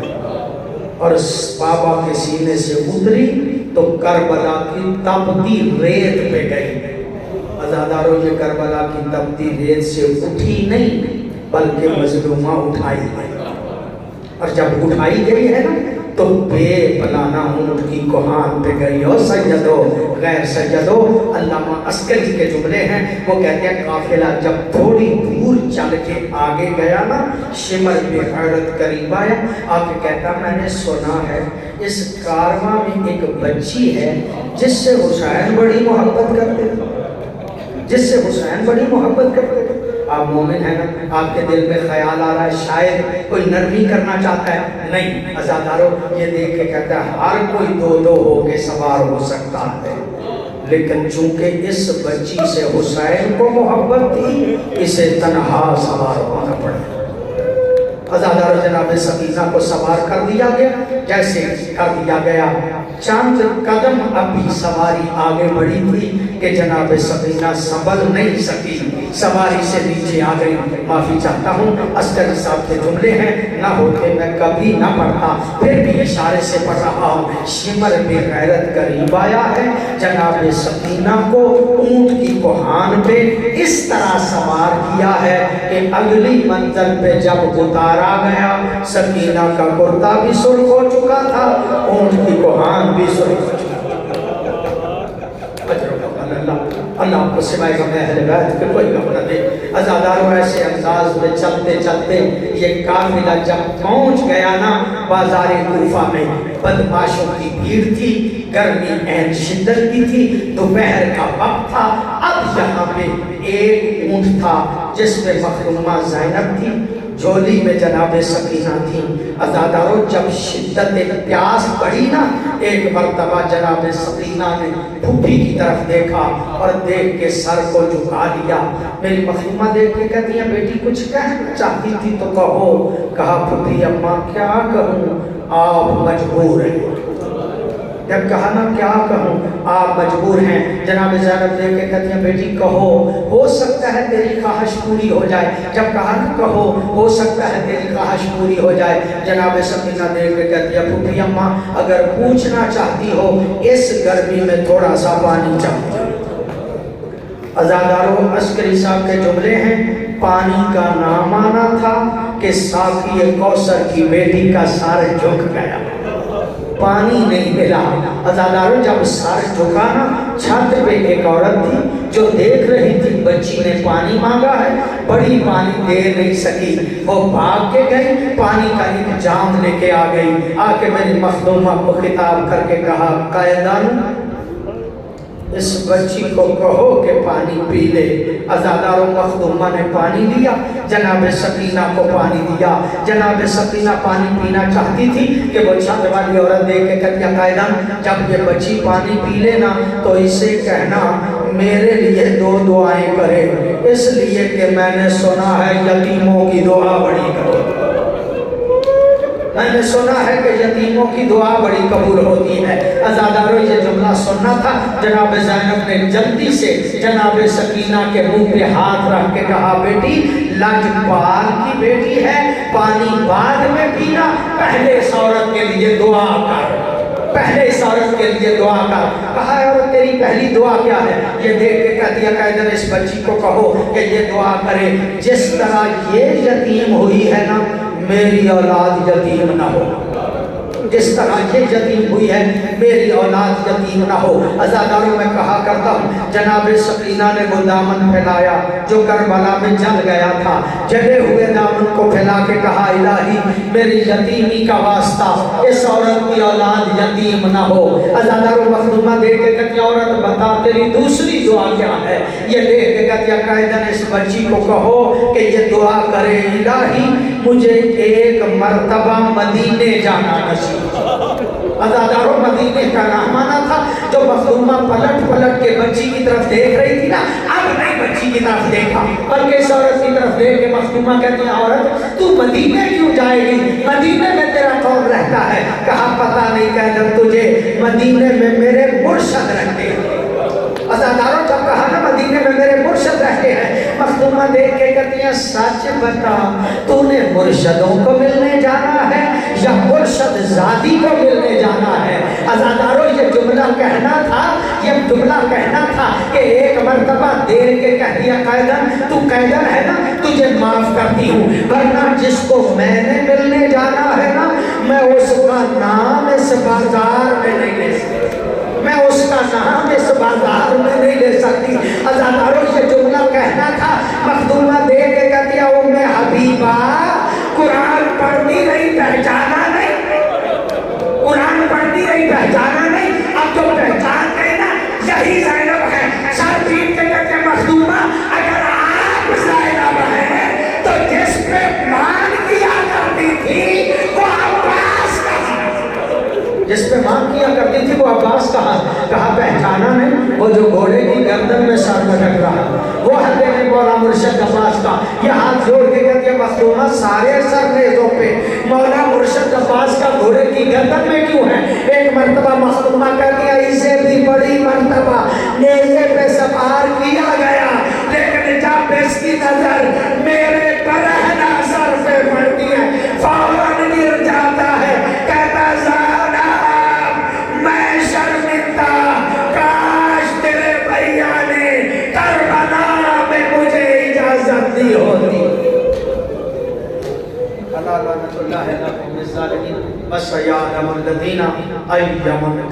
اور بابا کے سینے سے اتری تو کربلا کی تپتی ریت پہ گئی. عزاداروں نے کربلا کی تپتی ریت سے اٹھی نہیں بلکہ مظلومہ اٹھائی گئی، اور جب اٹھائی گئی ہے نا تو بے پلانہ اونٹ کی کوہان پہ گئی. اور سیدو غیر سیدو، علامہ عسکری کے جملے ہیں، وہ کہتے ہیں قافلہ جب تھوڑی دور چل کے آگے گیا نا، شمر بے حیرت قریب آیا، آگے کہتا میں نے سنا ہے اس کارواں میں ایک بچی ہے جس سے حسین بڑی محبت کرتے تھے، جس سے حسین بڑی محبت کرتے تھے. آپ مومن ہیں نا، آپ کے دل میں خیال آ رہا ہے شاید کوئی نرمی کرنا چاہتا ہے. نہیں عزادارو، یہ دیکھ کے کہتا ہے ہر کوئی دو دو ہو کے سوار ہو سکتا ہے، لیکن چونکہ اس بچی سے حسین کو محبت تھی اسے تنہا سوار ہونا پڑا. عزادار جناب سکینہ کو سوار کر دیا گیا، جیسے کر دیا گیا چند قدم اب بھی سواری آگے بڑھی تھی کہ جناب سکینہ سنبھل نہیں سکی، سواری سے نیچے آ گئی۔ معافی چاہتا ہوں، عسکری صاحب کے جملے ہیں، نہ ہوتے میں کبھی نہ پڑھتا، پھر بھی اشارے سے پڑھ رہا ہوں۔ شمر بے غیرت قریب آیا ہے، جناب سکینہ کو اونٹ کی کوہان پہ اس طرح سوار کیا ہے کہ اگلی منزل پہ جب اتارا گیا، سکینہ کا کرتا بھی سرخ ہو چکا تھا، اونٹ کی کوہان بھی سرخ ہو چکا تھا۔ اللہ آپ کو سوائے غم اہل بیت کے کوئی غم نہ دے۔ عزاداروں ایسے انداز میں چلتے چلتے یہ قافلہ جب پہنچ گیا نا بازار کوفہ میں، بدماشوں کی بھیڑ تھی، گرمی عین شدت کی تھی، دوپہر کا وقت تھا۔ اب یہاں پہ ایک اونٹ تھا جس میں مخدومہ زینب تھی، جھولی میں جناب سکینہ تھی۔ عزاداروں جب شدت پیاس بڑھی نا، ایک مرتبہ جناب سکینہ نے پھوپھی کی طرف دیکھا اور دیکھ کے سر کو جھکا لیا۔ میری مخدومہ دیکھ کے کہتی ہیں بیٹی کچھ کہنا چاہتی تھی تو کہو۔ کہا پھوپھی اماں کیا کہوں، آپ مجبور ہیں۔ جب کہا نا کیا کہوں، آپ مجبور ہیں۔ جناب زینب دیکھ کے کہتی ہیں بیٹی کہو، ہو سکتا ہے تیری خواہش پوری ہو جائے۔ جب کہا نا کہو، ہو سکتا ہے تیری خواہش پوری ہو جائے۔ جناب سکینہ دیکھ کے کہتی ہے پھوپھی اماں اگر پوچھنا چاہتی ہو، اس گرمی میں تھوڑا سا پانی چاہیے۔ عزاداروں عسکری صاحب کے جملے ہیں، پانی کا نام آنا تھا کہ ساقی کوثر کی بیٹی کا سر جھک گیا، پانی نہیں ملا۔ عزاداروں جب سر جھکا نا، چھت پہ ایک عورت تھی جو دیکھ رہی تھی بچی نے پانی مانگا ہے، بڑی پانی دے نہیں سکی، وہ بھاگ کے گئی، پانی کا ایک جام لے کے آ گئی، آ کے میری مخدومہ کو خطاب کر کے کہا قائدان اس بچی کو کہو کہ پانی پی لے۔ عزاداروں مخدومہ نے پانی دیا، جناب سکینہ کو پانی دیا۔ جناب سکینہ پانی پینا چاہتی تھی کہ وہ چھت والی عورت دیکھ کے کہتی ہے قائدان جب یہ بچی پانی پی لے نا تو اسے کہنا میرے لیے 2 دعائیں کرے، اس لیے کہ میں نے سنا ہے یتیموں کی دعا بڑی کرو۔ میں نے سنا ہے کہ یتیموں کی دعا بڑی قبول ہوتی ہے۔ عزاداروں یہ جملہ سننا تھا، جناب زینب نے جلدی سے جناب سکینہ کے منہ پہ ہاتھ رکھ کے کہا بیٹی لجپال کی بیٹی ہے، پانی بعد میں پینا، پہلے اس عورت کے لیے دعا کر، پہلے اس عورت کے لیے دعا کر۔ کہا عورت تیری پہلی دعا کیا ہے؟ یہ دیکھ کے کہتی ہے قائدن اس بچی کو کہو کہ یہ دعا کرے جس طرح یہ یتیم ہوئی ہے نا میری اولاد یتیم نہ ہو، جس طرح یہ یتیم ہوئی ہے میری اولاد یتیم نہ ہو۔ عزاداروں میں کہا کرتا ہوں جناب سکینہ نے وہ دامن پھیلایا جو کربلا میں جل گیا تھا، جلے ہوئے دامن کو پھیلا کے کہا الہی میری یتیمی کا واسطہ اس عورت کی اولاد یتیم نہ ہو۔ عزاداروں مخدومہ دیکھ کے کہتی عورت بتا تیری دوسری دعا کیا ہے؟ یہ دیکھ کے کہتی قائدن اس بچی کو کہو کہ یہ دعا کرے الہی مجھے ایک مرتبہ مدینے جانا نصیب۔ عزاداروں مدینے کا نام آنا تھا۔ جو مخدومہ پلٹ پلٹ کے بچی کی طرف دیکھ رہی تھی نا، اب نہیں بچی کی طرف دیکھا بلکہ اس عورت کی طرف دیکھ کے مخدومہ کہتی ہے عورت تو مدینے کیوں جائے گی؟ مدینے میں تیرا کون رہتا ہے؟ کہا پتہ نہیں قائدن تجھے، مدینے میں میرے مرشد رہتے ہیں۔ عزاداروں جب کہا نا مدینے میں میرے مرشد رہتے ہیں، مخدومہ دیکھ کے کہتی ہیں سچ بتا تو نے مرشدوں کو ملنے جانا ہے یا مرشد زادی کو ملنے جانا ہے؟ عزاداروں یہ جملہ کہنا تھا، یہ جملہ کہنا تھا کہ ایک مرتبہ دیر کے کہہ دیا قائدن تو قائدن ہے نا تجھے معاف کرتی ہوں، ورنہ جس کو میں نے ملنے جانا ہے نا میں اس کا نام اس بازار میں نہیں لے سکتی، میں اس کا نام اس بازار میں نہیں لے سکتی۔ عزاداروں یہ جملہ کہنا تھا، مخدومہ دیکھ کے کہتی ہے ام حبیبہ قرآن پڑھتی رہی پہچانا نہیں، قرآن پڑھتی رہی پہچانا نہیں، اب جو پہچان گئی نا یہی زینب ہے۔ سر پیٹ کے کہتے ہیں مخدومہ اگر آپ زینب ہیں تو جس پہ مان کیا کرتی تھی وہ عباس کا، جس پہ مان کیا کرتی تھی وہ عباس کہا، کہا پہچانا نہیں، وہ جو گھوڑے کی گردن میں سر لٹک رہا وہ حضرت مولا مرشد عباس کا یہ ہاتھ جوڑ کے کہتے ہیں مخدومہ سارے سر نیزوں پہ مولا مرشد عباس کا گھوڑے کی گردن میں کیوں ہے؟ ایک مرتبہ مخدومہ کہتی ہے اسے بھی بڑی مرتبہ نیزے پہ سوار کیا گیا لیکن جب اس کی نظر میرے برہنہ سر پہ پڑتی ہے فوراً گر جاتا ہے کہتا زینب میں شرمندہ کاش تیرے بھیا نے کربلا میں مجھے اجازت دی ہوتی اللہ لعنت اللہ علیہ الظالمین بس یعلم الذین ایمن